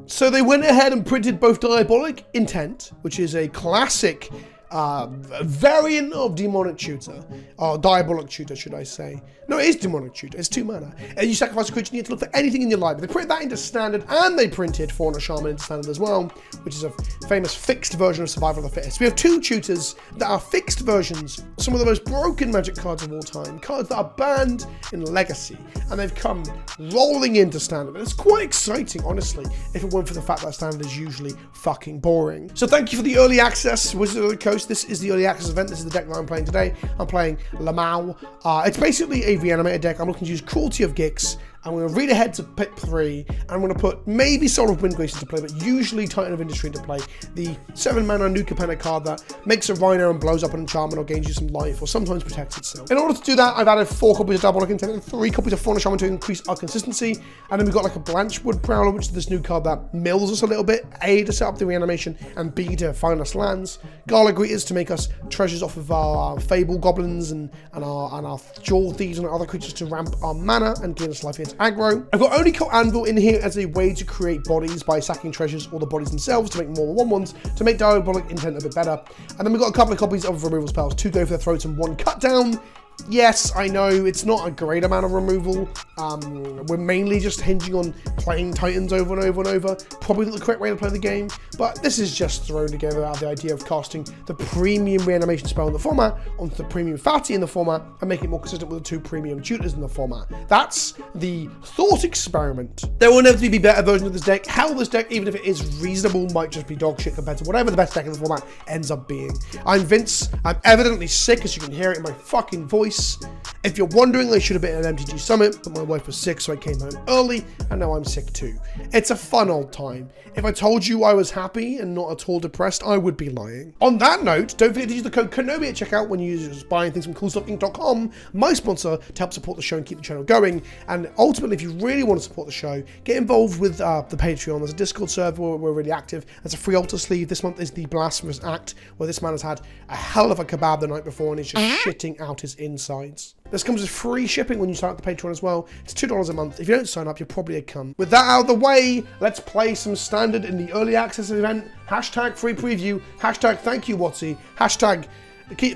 So they went ahead and printed both Diabolic Intent, which is a classic variant of Demonic Tutor, or Diabolic Tutor, should I say. No, it is Demonic Tutor, it's 2 mana. And you sacrifice a creature, you need to look for anything in your library. They printed that into Standard, and they printed Fauna Shaman into Standard as well, which is a famous fixed version of Survival of the Fittest. We have 2 tutors that are fixed versions, some of the most broken Magic cards of all time, cards that are banned in Legacy, and they've come rolling into Standard. And it's quite exciting, honestly, if it weren't for the fact that Standard is usually fucking boring. So thank you for the early access, Wizards of the Coast. This is the early access event. This is the deck that I'm playing today. I'm playing Lamau. It's basically a Reanimator deck. I'm looking to use Cruelty of Gix. I'm going to read ahead to pick 3, and I'm going to put maybe Soul of Windgrace into play, but usually Titan of Industry into play. The 7 mana new Capenna card that makes a Rhino and blows up an enchantment or gains you some life, or sometimes protects itself. In order to do that, I've added 4 copies of Diabolic Intent and 3 copies of Fauna Shaman to increase our consistency. And then we've got like a Blanchwood Prowler, which is this new card that mills us a little bit. A, to set up the reanimation, and B, to find us lands. Garlic Greeters to make us treasures off of our Fable Goblins and our Jaw Thieves and other creatures to ramp our mana and gain us life against aggro. I've got Only Coat Anvil in here as a way to create bodies by sacking treasures or the bodies themselves to make more 1/1s to make Diabolic Intent a bit better. And then we've got a couple of copies of removal spells, 2 go for the throats and 1 cut down. Yes, I know it's not a great amount of removal. We're mainly just hinging on playing Titans over and over and over. Probably not the correct way to play the game, but this is just thrown together out of the idea of casting the premium reanimation spell in the format onto the premium fatty in the format and make it more consistent with the 2 premium tutors in the format. That's the thought experiment. There will inevitably be better versions of this deck. Hell, this deck, even if it is reasonable, might just be dog shit compared to whatever the best deck in the format ends up being. I'm Vince. I'm evidently sick, as you can hear it in my fucking voice. If you're wondering, I should have been at an MTG summit, but my wife was sick, so I came home early, and now I'm sick too. It's a fun old time. If I told you I was happy and not at all depressed, I would be lying. On that note, don't forget to use the code KENOBI at checkout when you're buying things from CoolStuffInc.com, my sponsor, to help support the show and keep the channel going. And ultimately, if you really want to support the show, get involved with the Patreon. There's a Discord server where we're really active. There's a free altar sleeve. This month is the Blasphemous Act, where this man has had a hell of a kebab the night before and he's just shitting out his insides. This comes with free shipping when you sign up to Patreon as well. It's $2 a month. If you don't sign up, you're probably a cunt. With that out of the way, let's play some Standard in the early access event. Hashtag free preview. Hashtag thank you, Watsy. Hashtag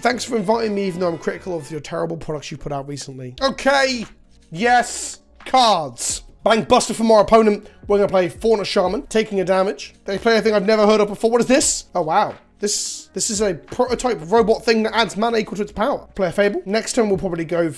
thanks for inviting me, even though I'm critical of your terrible products you put out recently. Okay. Yes. Cards. Bankbuster from our opponent. We're going to play Fauna Shaman, taking a damage. They play a thing I've never heard of before. What is this? Oh, wow. This is a prototype robot thing that adds mana equal to its power. Play a Fable. Next turn we'll probably go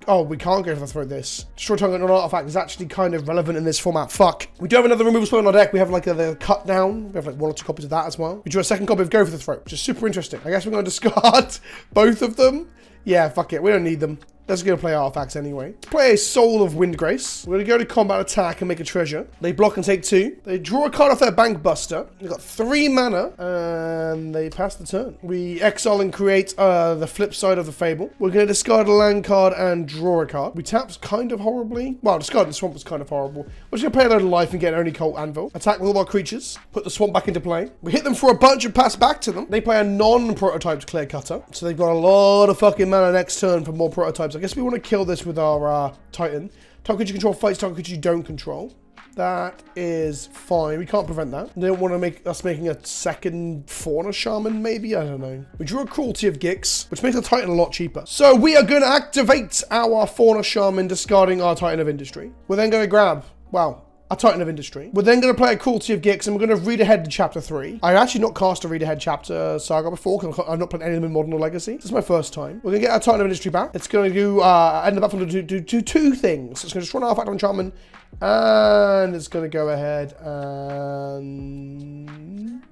oh, we can't go for the throat this. Destroy target non-artifact is actually kind of relevant in this format. Fuck. We do have another removal spell on our deck. We have like the cut down. We have like 1 or 2 copies of that as well. We drew a second copy of Go for the Throat, which is super interesting. I guess we're going to discard both of them. Yeah, fuck it. We don't need them. Let's go play artifacts anyway. Let's play a Soul of Windgrace. We're going to go to combat attack and make a treasure. They block and take 2. They draw a card off their Bankbuster. They've got 3 mana and they pass the turn. We exile and create the flip side of the Fable. We're going to discard a land card and draw a card. We tapped kind of horribly. Well, discarding the Swamp was kind of horrible. We're just going to play a load of life and get an Only Coat Anvil. Attack with all our creatures. Put the Swamp back into play. We hit them for a bunch and pass back to them. They play a non-prototyped Clear Cutter. So they've got a lot of fucking mana next turn for more prototypes. I guess we want to kill this with our Titan. Target creature you control fights target creature you don't control. That is fine. We can't prevent that. They don't want to make us making a second Fauna Shaman, maybe? I don't know. We drew a Cruelty of Gix, which makes our Titan a lot cheaper. So we are going to activate our Fauna Shaman, discarding our Titan of Industry. We're then going to grab, wow, a Titan of Industry. We're then going to play a Cruelty of Gix, and we're going to read ahead to Chapter 3. I've actually not cast a read ahead chapter saga before, because I've not played any of them in Modern or Legacy. This is my first time. We're going to get our Titan of Industry back. It's going to do, end the battle to do 2 things. It's going to destroy an artifact of enchantment, and it's going to go ahead and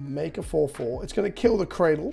make a 4/4. It's going to kill the Cradle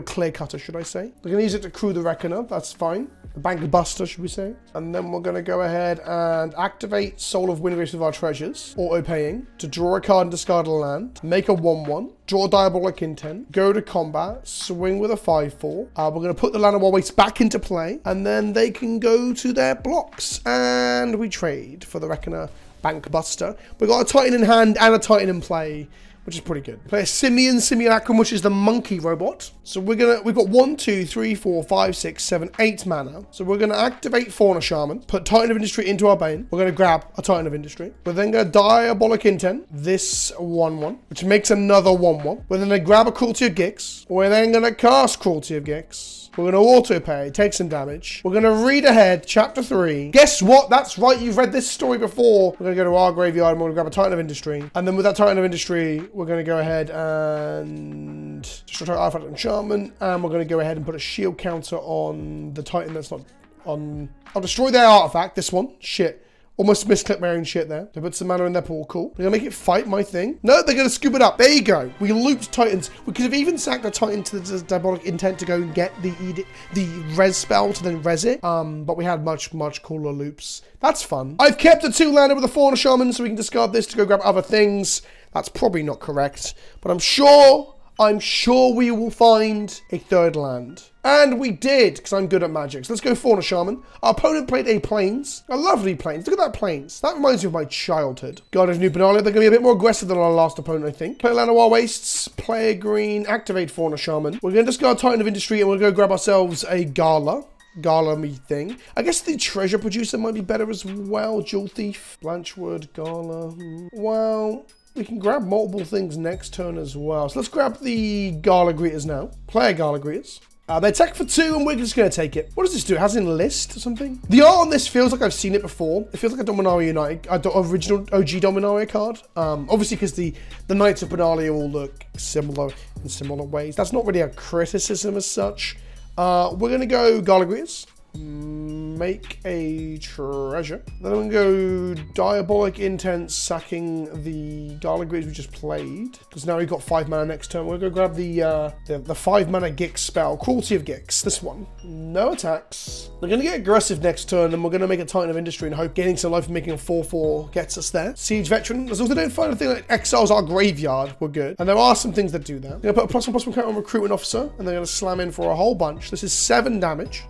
Clear Cutter, should I say. We're going to use it to crew the Reckoner. That's fine. The Bankbuster, should we say. And then we're going to go ahead and activate Soul of Windgrace with our treasures, auto-paying, to draw a card and discard a land, make a 1/1, draw Diabolic Intent, go to combat, swing with a 5/4. We're going to put the land of our waste back into play, and then they can go to their blocks. And we trade for the Reckoner Bankbuster. We've got a Titan in hand and a Titan in play, which is pretty good. Play a Simulacrum, which is the monkey robot. So we've got 1, 2, 3, 4, 5, 6, 7, 8 mana. So we're gonna activate Fauna Shaman, put Titan of Industry into our Bane. We're gonna grab a Titan of Industry. We're then gonna Diabolic Intent, this 1/1, which makes another 1/1. We're then gonna grab a Cruelty of Gix. We're then gonna cast Cruelty of Gix. We're going to auto pay, take some damage. We're going to read ahead, chapter 3. Guess what? That's right, you've read this story before. We're going to go to our graveyard and we're going to grab a Titan of Industry. And then with that Titan of Industry, we're going to go ahead and destroy Artifact and Shaman. And we're going to go ahead and put a shield counter on the Titan that's not on... I'll destroy their artifact, this one. Shit. Almost misclicked my own shit there. They put some mana in their pool. Cool. They're going to make it fight my thing. No, they're going to scoop it up. There you go. We looped Titans. We could have even sacked a Titan to the Diabolic Intent to go and get the res spell to then res it. But we had much, much cooler loops. That's fun. I've kept a 2-lander with a Fauna Shaman, so we can discard this to go grab other things. That's probably not correct. But I'm sure we will find a 3rd land. And we did, because I'm good at magic. So let's go Fauna Shaman. Our opponent played a Plains. A lovely Plains. Look at that Plains. That reminds me of my childhood. Guardian of New Benalia. They're going to be a bit more aggressive than our last opponent, I think. Play Llanowar Wastes. Play a green. Activate Fauna Shaman. We're going to discard Titan of Industry and we're going to grab ourselves a Gala me thing. I guess the Treasure Producer might be better as well. Jewel Thief. Blanchwood. Gala. Well... we can grab multiple things next turn as well. So let's grab the Gala Greeters now. Play a Gala Greeters. They attack for 2 and we're just going to take it. What does this do? It has an enlist or something? The art on this feels like I've seen it before. It feels like a Dominaria United, original OG Dominaria card. Obviously because the Knights of Benalia all look similar in similar ways. That's not really a criticism as such. We're going to go Gala Greeters. Make a treasure. Then I'm going to go Diabolic Intent, sacking the Gala Greeters we just played. Because now we've got 5 mana next turn. We're going to grab the 5 mana Gix spell. Cruelty of Gix. This one. No attacks. We're going to get aggressive next turn and we're going to make a Titan of Industry and hope gaining some life and making a 4/4 gets us there. Siege Veteran. As long as they don't find anything that exiles our graveyard, we're good. And there are some things that do that. I'm going to put a +1/+1 counter on Recruiting Officer and they're going to slam in for a whole bunch. This is 7 damage.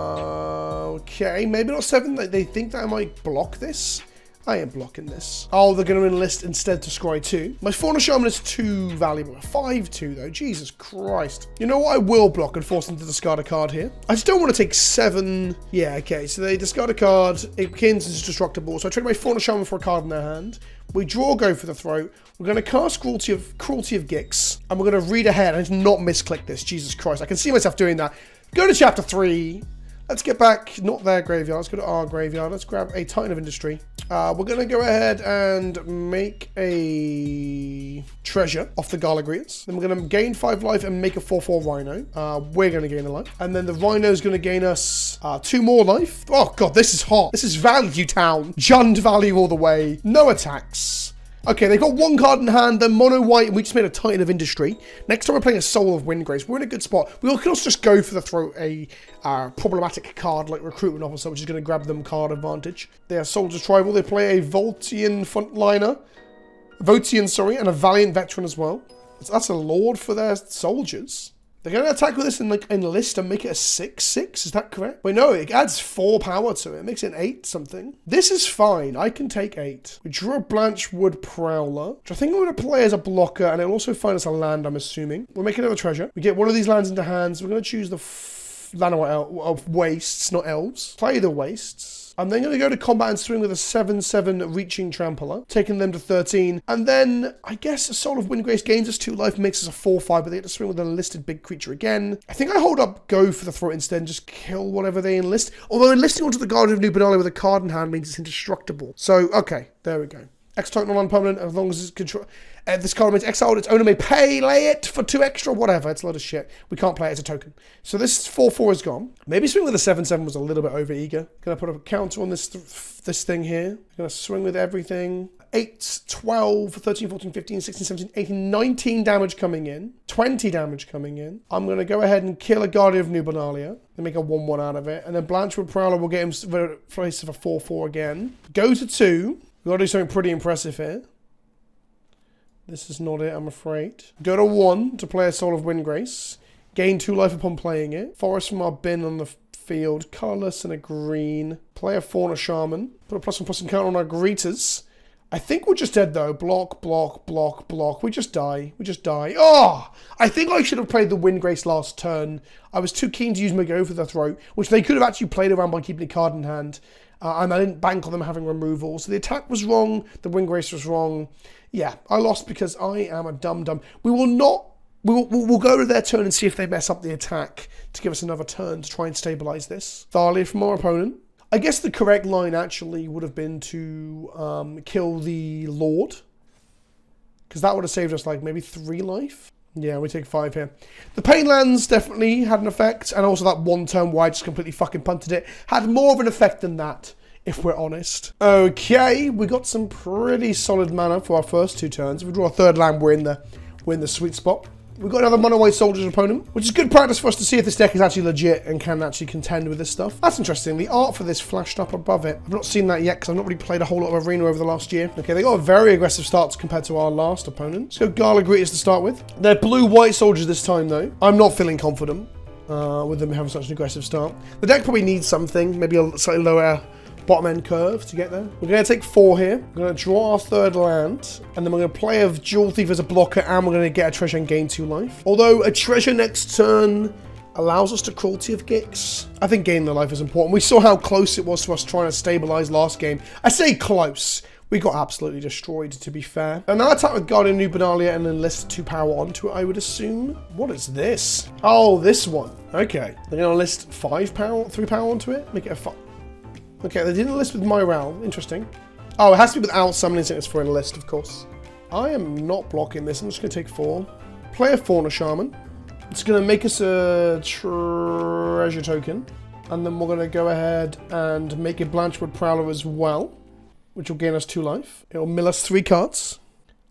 Okay, maybe not 7. They think that I might block this. I am blocking this. Oh, they're going to enlist instead to scry 2. My Fauna Shaman is too valuable. 5/2 though. Jesus Christ. You know what? I will block and force them to discard a card here. I just don't want to take 7. Yeah, okay. So they discard a card. It begins as destructible. So I trade my Fauna Shaman for a card in their hand. We draw, go for the throat. We're going to cast Cruelty of Gix. And we're going to read ahead and not misclick this. Jesus Christ. I can see myself doing that. Go to chapter 3. Let's get back, not their graveyard, let's go to our graveyard. Let's grab a Titan of Industry. We're going to go ahead and make a treasure off the Gala Greeters. Then we're going to gain 5 life and make a 4/4 Rhino. We're going to gain a life. And then the Rhino is going to gain us 2 more life. Oh god, this is hot. This is value town. Jund value all the way. No attacks. Okay, they've got 1 card in hand, they're mono white, and we just made a Titan of Industry. Next time we're playing a Soul of Windgrace, we're in a good spot. We can also just go for the throat a problematic card like Recruitment Officer, which is going to grab them card advantage. They are Soldiers Tribal, they play a Votian Frontliner, and a Valiant Veteran as well. That's a Lord for their soldiers. They're going to attack with this and like enlist and make it a 6/6. Is that correct? Wait, no, it adds 4 power to it. It makes it an 8 something. This is fine. I can take 8. We draw a Blanchwood Prowler, which I think I'm going to play as a blocker, and it'll also find us a land, I'm assuming. We'll make another treasure. We get one of these lands into hands. We're going to choose the Llanowar Wastes, not Elves. Play the Wastes. I'm then going to go to combat and swing with a 7/7 Reaching Trampler, taking them to 13. And then, I guess, a Soul of Windgrace gains us 2 life, makes us a 4/5, but they get to swing with an enlisted big creature again. I think I hold up Go for the throat instead and just kill whatever they enlist. Although enlisting onto the Guardian of New Benalia with a card in hand means it's indestructible. So, okay, there we go. X-Titan non-permanent, as long as it's control. This card remains exiled, its owner may lay it for 2 extra, whatever. It's a lot of shit. We can't play it as a token. So this 4/4 is gone. Maybe swing with a 7/7 was a little bit over eager. Gonna put a counter on this thing here. Gonna swing with everything. 8, 12, 13, 14, 15, 16, 17, 18, 19 damage coming in. 20 damage coming in. I'm gonna go ahead and kill a Guardian of New Benalia and make a 1/1 out of it. And then Blanchwood Prowler will get him to place of a 4/4 again. Go to 2. We've got to do something pretty impressive here. This is not it, I'm afraid. Go to 1 to play a Soul of Windgrace. Gain 2 life upon playing it. Forest from our bin on the field. Colorless and a green. Play a Fauna Shaman. Put a +1/+1 counter on our Greeters. I think we're just dead though. Block, block, block, block. We just die. We just die. Oh! I think I should have played the Windgrace last turn. I was too keen to use my Go for the Throat, which they could have actually played around by keeping a card in hand. And I didn't bank on them having removal. So the attack was wrong. The Windgrace was wrong. Yeah, I lost because I am a dum-dum. We will not... We'll go to their turn and see if they mess up the attack to give us another turn to try and stabilise this. Thalia from our opponent. I guess the correct line actually would have been to kill the Lord. Because that would have saved us like maybe 3 life. Yeah, we take 5 here. The Pain Lands definitely had an effect. And also that one turn where I just completely fucking punted it had more of an effect than that, if we're honest. Okay, we got some pretty solid mana for our first 2 turns. If we draw a 3rd land, we're in the sweet spot. We've got another Mono White Soldier's opponent, which is good practice for us to see if this deck is actually legit and can actually contend with this stuff. That's interesting. The art for this flashed up above it. I've not seen that yet because I've not really played a whole lot of Arena over the last year. Okay, they got a very aggressive start compared to our last opponent. Let's go Gala Greeters to start with. They're blue-white soldiers this time, though. I'm not feeling confident with them having such an aggressive start. The deck probably needs something, maybe a slightly lower bottom end curve to get there. We're going to take 4 here. We're going to draw our 3rd land, and then we're going to play a Jewel Thief as a blocker, and we're going to get a treasure and gain 2 life. Although a treasure next turn allows us to Cruelty of Gix. I think gaining the life is important. We saw how close it was to us trying to stabilize last game. I say close. We got absolutely destroyed, to be fair. And now attack with Guardian New Benalia and enlist 2 power onto it, I would assume. What is this? Oh, this one. Okay. They're going to enlist 3 power onto it. Make it a 5. Okay, they didn't list with Myral. Interesting. Oh, it has to be without summoning sickness for a list, of course. I am not blocking this. I'm just going to take 4. Play a Fauna Shaman. It's going to make us a treasure token. And then we're going to go ahead and make a Blanchwood Prowler as well, which will gain us 2 life. It will mill us 3 cards.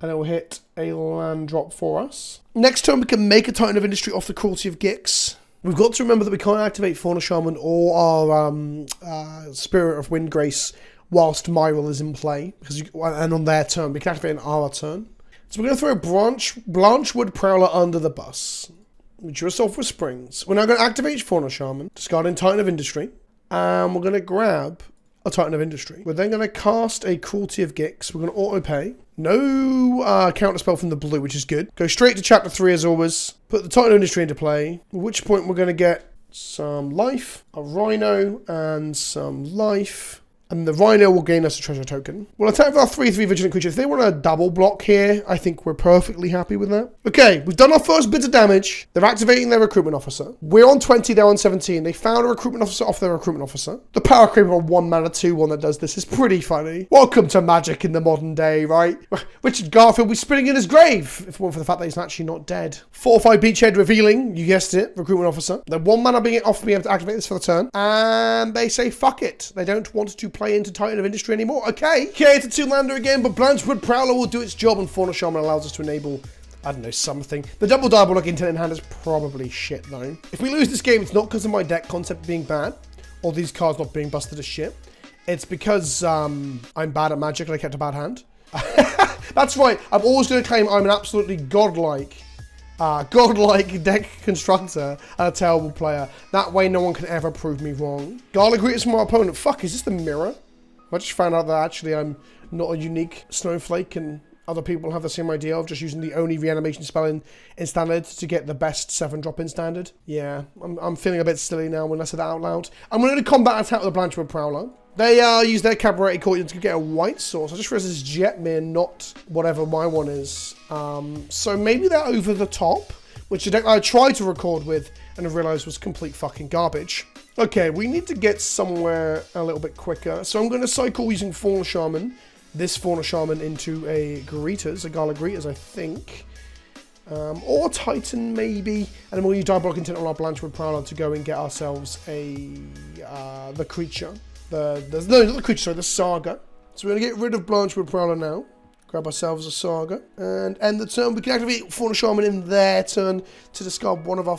And it will hit a land drop for us. Next turn, we can make a Titan of Industry off the Cruelty of Gix. We've got to remember that we can't activate Fauna Shaman or our Spirit of Windgrace whilst Myral is in play, and on their turn. We can activate on our turn. So we're going to throw a Blanchwood Prowler under the bus. We drew ourselves with Springs. We're now going to activate Fauna Shaman, discarding Titan of Industry, and we're going to grab a Titan of Industry. We're then going to cast a Cruelty of Gix. We're going to auto-pay. No counterspell from the blue, which is good. Go straight to chapter 3 as always. Put the Titan of Industry into play. At which point we're going to get some life, a Rhino, and some life. And the Rhino will gain us a treasure token. We'll attack with our 3/3 Vigilant Creature. If they want a double block here, I think we're perfectly happy with that. Okay, we've done our first bit of damage. They're activating their Recruitment Officer. We're on 20, they're on 17. They found a Recruitment Officer off their Recruitment Officer. The Power Creeper on 1 mana 2/1 that does this is pretty funny. Welcome to Magic in the modern day, right? Richard Garfield will be spinning in his grave, if it weren't for the fact that he's actually not dead. 4/5 Beachhead revealing, you guessed it, Recruitment Officer. They're 1 mana being off being able to activate this for the turn. And they say, fuck it. They don't want to play into Titan of Industry anymore. Okay, it's a 2-lander again, but Blanchwood Prowler will do its job, and Fauna Shaman allows us to enable, I don't know, something. The double Diabolic intent in hand is probably shit, though. If we lose this game, it's not because of my deck concept being bad, or these cards not being busted as shit. It's because I'm bad at Magic and I kept a bad hand. That's right, I'm always going to claim I'm an absolutely godlike deck constructor and a terrible player. That way no one can ever prove me wrong. Gala Greeters from my opponent. Fuck, is this the mirror? I just found out that actually I'm not a unique snowflake and other people have the same idea of just using the only reanimation spell in standard to get the best 7-drop in standard. Yeah, I'm feeling a bit silly now when I said that out loud. I'm going to combat attack with the Blanchwood Prowler. They use their Cabaret Court to get a white source. I just realized it's Jetmir, not whatever my one is. So maybe they're over the top, which the deck I tried to record with and I realized was complete fucking garbage. Okay, we need to get somewhere a little bit quicker. So I'm going to cycle using Fauna Shaman, this Fauna Shaman into a Greeters, a Gala Greeters, I think. Or Titan, maybe. And then we'll use Diabolic Intent on our Blanchwood Prowler to go and get ourselves the creature. No, not the creature, sorry, the Saga. So we're going to get rid of Blanchwood Prowler now. Grab ourselves a Saga and end the turn. We can activate Fauna Shaman in their turn to discard one of our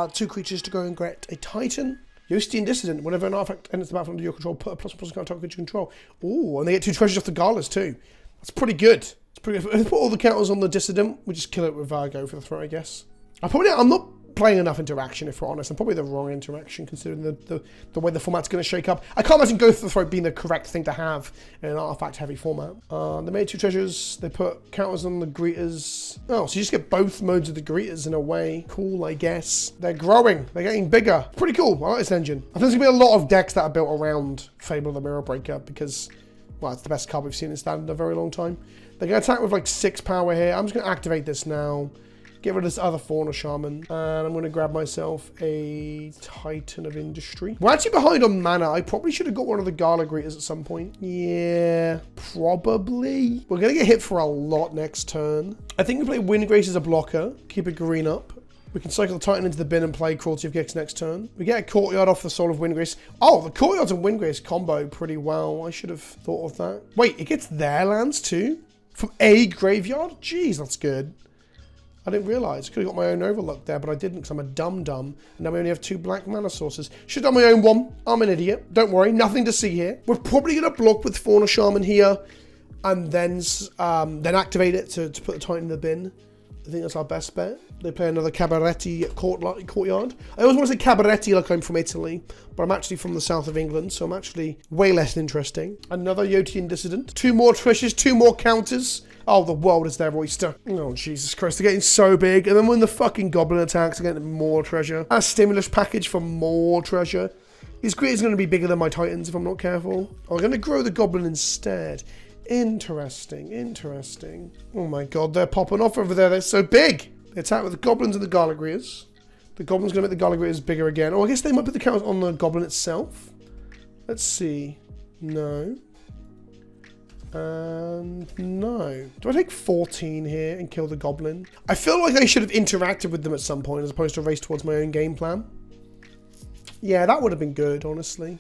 2 creatures to go and get a Titan. Yostian Dissident, whenever an artifact enters the battlefield under your control, put a +1/+1 target creature control. Ooh, and they get 2 treasures off the Galas too. That's pretty good. It's pretty good. If we put all the counters on the Dissident, we just kill it with Go for the throw, I guess. I'm not playing enough interaction, if we're honest, and probably the wrong interaction considering the way the format's going to shake up. I can't imagine Go for the Throat being the correct thing to have in an artifact-heavy format. They made 2 treasures. They put counters on the greeters. Oh, so you just get both modes of the greeters in a way. Cool, I guess. They're growing. They're getting bigger. Pretty cool. I like this engine. I think there's going to be a lot of decks that are built around Fable of the Mirror Breaker because, well, it's the best card we've seen in Standard in a very long time. They're going to attack with like 6 power here. I'm just going to activate this now. Get rid of this other Fauna Shaman. And I'm going to grab myself a Titan of Industry. We're actually behind on mana. I probably should have got one of the Gala Greeters at some point. Yeah, probably. We're going to get hit for a lot next turn. I think we play Windgrace as a blocker. Keep a green up. We can cycle the Titan into the bin and play Cruelty of Gix next turn. We get a Courtyard off the Soul of Windgrace. Oh, the Courtyards and Windgrace combo pretty well. I should have thought of that. Wait, it gets their lands too? From a graveyard? Jeez, that's good. I didn't realise. Could have got my own Overlook there, but I didn't because I'm a dum-dum. And now we only have 2 black mana sources. Should have done my own one. I'm an idiot. Don't worry. Nothing to see here. We're probably going to block with Fauna Shaman here and then activate it to put the Titan in the bin. I think that's our best bet. They play another Cabaretti Courtyard. I always want to say Cabaretti like I'm from Italy, but I'm actually from the south of England, so I'm actually way less interesting. Another Yotian Dissident. 2 more treasures, 2 more counters. Oh, the world is their oyster. Oh, Jesus Christ, they're getting so big. And then when the fucking goblin attacks, they're getting more treasure. A stimulus package for more treasure. His grid is going to be bigger than my Titans if I'm not careful. Oh, I'm going to grow the goblin instead. Interesting, interesting. Oh my god, they're popping off over there. They're so big. They attack with the goblins and the Galagrias. The goblin's going to make the Galagrias bigger again. Oh, I guess they might put the counters on the goblin itself. Let's see. No. And no. Do I take 14 here and kill the goblin? I feel like I should have interacted with them at some point as opposed to race towards my own game plan. Yeah, that would have been good, honestly.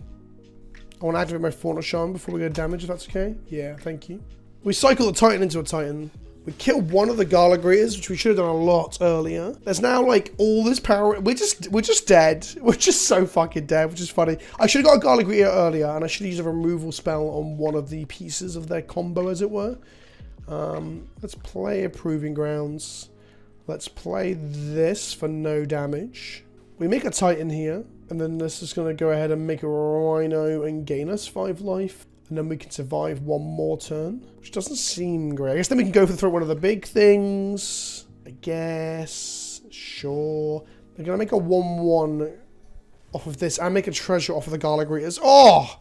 I want to activate my Fauna Shaman before we go damage, if that's okay. Yeah, thank you. We cycle the Titan into a Titan. We killed one of the Gala Greeters, which we should have done a lot earlier. There's now like all this power. We're just dead. We're just so fucking dead, which is funny. I should have got a Gala Greeter earlier, and I should have used a removal spell on one of the pieces of their combo, as it were. Let's play a Proving Grounds. Let's play this for no damage. We make a Titan here, and then this is going to go ahead and make a Rhino and gain us 5 life. And then we can survive 1 more turn, which doesn't seem great. I guess then we can go for one of the big things. I guess. Sure. They're going to make a 1-1 off of this and make a treasure off of the Gala Greeters. Oh!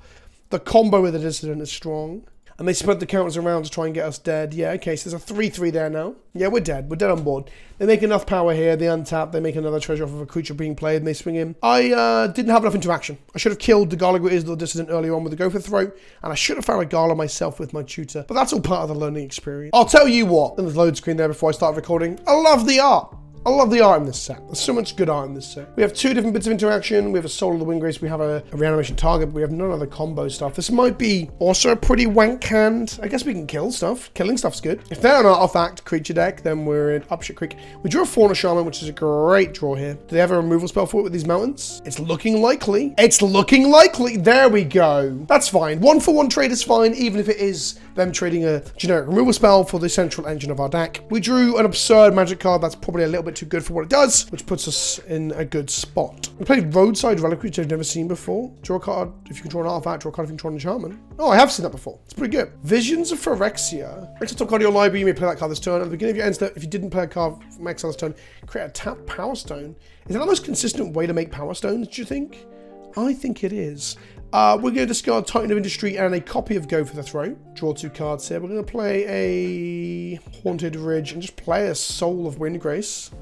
The combo with the Dissident is strong. And they spread the counters around to try and get us dead. Yeah, okay, so there's a 3-3 there now. Yeah, we're dead. We're dead on board. They make enough power here. They untap. They make another treasure off of a creature being played, and they swing in. I didn't have enough interaction. I should have killed the Gala Greeters, the Dissident, earlier on with the Go for Throat, and I should have found a Gala myself with my tutor. But that's all part of the learning experience. I'll tell you what. And there's load screen there before I start recording. I love the art. I love the art in this set. There's so much good art in this set. We have 2 different bits of interaction. We have a Soul of the Windgrace. We have a reanimation target, but we have none of the combo stuff. This might be also a pretty wank hand. I guess we can kill stuff. Killing stuff's good. If they're an artifact creature deck, then we're in up shit creek. We drew a Fauna Shaman, which is a great draw here. Do they have a removal spell for it with these mountains? It's looking likely. It's looking likely. There we go. That's fine. 1-for-1 trade is fine, even if it is them trading a generic removal spell for the central engine of our deck. We drew an absurd magic card that's probably a little bit too good for what it does, which puts us in a good spot. We played Roadside Reliquary, which I've never seen before. Draw a card if you control an artifact, draw a card if you control a Shaman. Oh, I have seen that before. It's pretty good. Visions of Phyrexia. Next top card of your library, you may play that card this turn. At the beginning of your end step, if you didn't play a card from exile this turn, create a tapped Power Stone. Is that the most consistent way to make Power Stones, do you think? I think it is. We're going to discard Titan of Industry and a copy of Go for the Throat. Draw 2 cards here. We're going to play a Haunted Ridge and just play a Soul of Windgrace.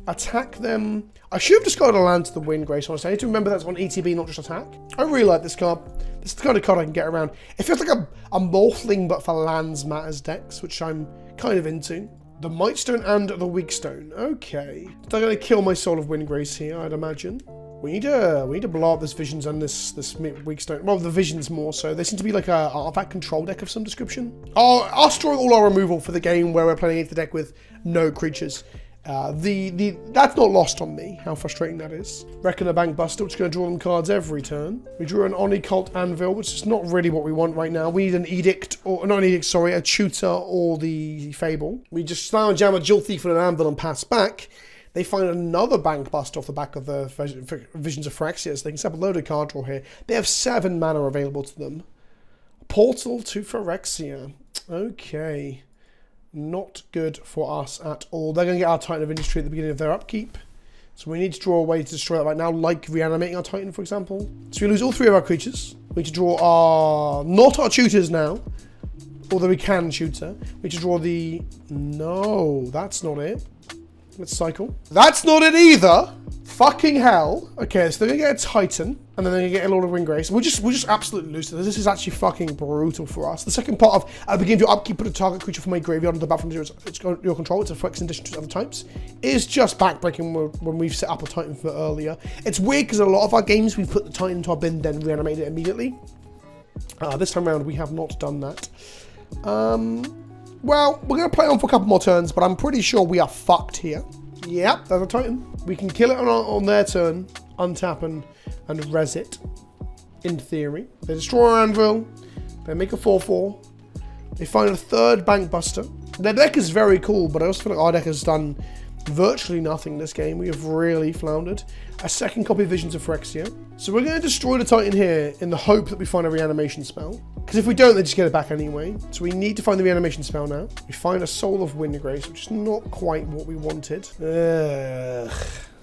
Attack them. I should have discarded a land to the Windgrace, honestly. I need to remember that's on ETB, not just attack. I really like this card. This is the kind of card I can get around. It feels like a Morphling, but for lands matters decks, which I'm kind of into. The Mightstone and the Weakstone. Okay. They're going to kill my Soul of Windgrace here, I'd imagine. We need to blow up this Visions and this Weakstone. Well, the Visions more so. They seem to be like a artifact control deck of some description. I'll store all our removal for the game where we're playing into the deck with no creatures. That's not lost on me, how frustrating that is. Reckon the Bank Buster, which is going to draw them cards every turn. We drew an Oni Cult Anvil, which is not really what we want right now. We need an Edict, or not an Edict, sorry, a Tutor or the Fable. We just slam and jam a Jewel Thief and an Anvil and pass back. They find another bank bust off the back of the Visions of Phyrexia, so they can set up a load of card draw here. They have 7 mana available to them. Portal to Phyrexia. Okay. Not good for us at all. They're going to get our Titan of Industry at the beginning of their upkeep. So we need to draw a way to destroy that right now, like reanimating our Titan, for example. So we lose all 3 of our creatures. We need to draw our... not our tutors now. Although we can tutor. We need to draw the... no, that's not it. Let's cycle. That's not it either! Fucking hell. Okay, so they're going to get a Titan. And then they're going to get a Lord of Ringgrace. We'll just absolutely lose to this. This is actually fucking brutal for us. The second part of I begin to upkeep, put a target creature from my graveyard on the battlefield it's your control. It's a flex in addition to other types. Is just backbreaking when we've set up a Titan for earlier. It's weird because a lot of our games we've put the Titan into our bin, then reanimate it immediately. This time around we have not done that. Well, we're going to play on for a couple more turns, but I'm pretty sure we are fucked here. Yep, there's a Titan. We can kill it on their turn, untap and res it, in theory. They destroy our anvil, they make a 4/4, they find a 3rd bank buster. Their deck is very cool, but I also feel like our deck has done virtually nothing this game. We have really floundered. A 2nd copy of Visions of Phyrexia. So we're going to destroy the Titan here in the hope that we find a reanimation spell. Because if we don't, they just get it back anyway. So we need to find the reanimation spell now. We find a Soul of Windgrace, which is not quite what we wanted.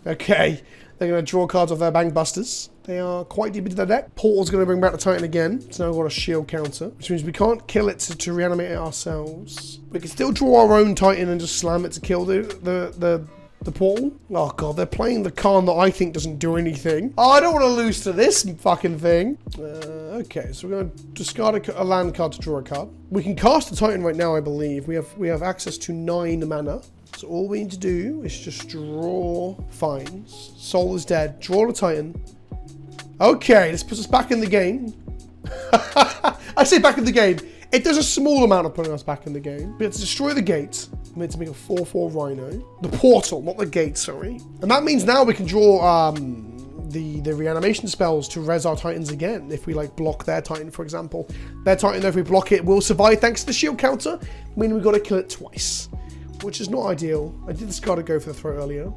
Okay. They're going to draw cards off their bank busters. They are quite deep into their deck. Portal's going to bring back the Titan again. So now we've got a shield counter, which means we can't kill it to reanimate it ourselves. We can still draw our own Titan and just slam it to kill the portal. Oh god, they're playing the card that I think doesn't do anything. Oh, I don't want to lose to this fucking thing. Okay, so we're going to discard a land card to draw a card. We can cast a Titan right now, I believe. We have access to 9 mana. So all we need to do is just draw Fines. Soul is dead. Draw a Titan. Okay, this puts us back in the game. I say back in the game. It does a small amount of putting us back in the game. We have to destroy the gate. We need to make a 4/4 Rhino. The portal, not the gate, sorry. And that means now we can draw the reanimation spells to res our Titans again. If we like block their Titan, for example. Their Titan, if we block it, will survive thanks to the shield counter. Meaning we've got to kill it twice. Which is not ideal. I did discard a go for the throw earlier.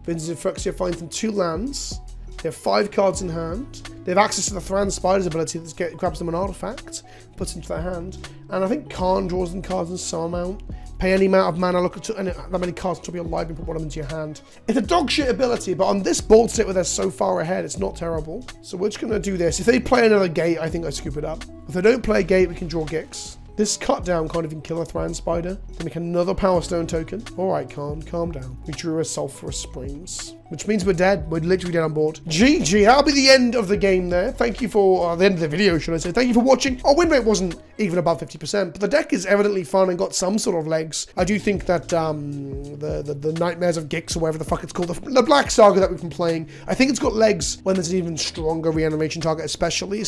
Visions of Phyrexia finds them 2 lands. They have 5 cards in hand. They have access to the Thran Spider's ability that grabs them an artifact, puts into their hand. And I think Khan draws them cards in some amount. Pay any amount of mana, look at that many cards until you're alive and put one of them into your hand. It's a dog shit ability, but on this board state where they're so far ahead, it's not terrible. So we're just going to do this. If they play another gate, I think I scoop it up. If they don't play a gate, we can draw Gix. This cut down can't even kill a Thran Spider. They make another Power Stone token. Alright, calm down. We drew a Sulphurous Springs. Which means we're dead. We're literally dead on board. GG, that'll be the end of the game there. Thank you for, the end of the video, should I say. Thank you for watching. Our win rate wasn't even above 50%, but the deck is evidently fun and got some sort of legs. I do think that the Nightmares of Gix, or whatever the fuck it's called, the Black Saga that we've been playing, I think it's got legs when there's an even stronger reanimation target, especially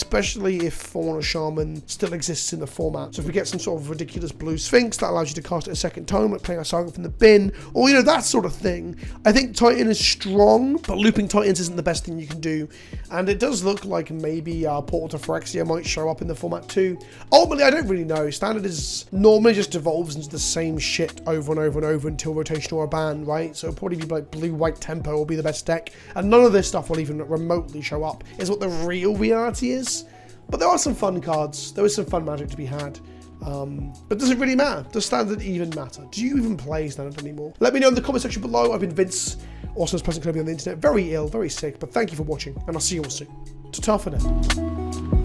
if Fauna Shaman still exists in the format. So if we get some sort of ridiculous blue Sphinx that allows you to cast it a 2nd time, like playing a Saga from the bin, or, you know, that sort of thing. I think Titan is strong, but looping Titans isn't the best thing you can do. And it does look like maybe Portal to Phyrexia might show up in the format too. Ultimately, I don't really know. Standard is normally just devolves into the same shit over and over and over until rotation or a ban, right? So it'll probably be like blue-white tempo will be the best deck. And none of this stuff will even remotely show up, is what the real reality is. But there are some fun cards. There is some fun magic to be had. But does it really matter? Does Standard even matter? Do you even play Standard anymore? Let me know in the comment section below. I've been Vince, also as PleasantKenobi on the internet. Very ill, very sick, but thank you for watching, and I'll see you all soon. Ta-ta for now.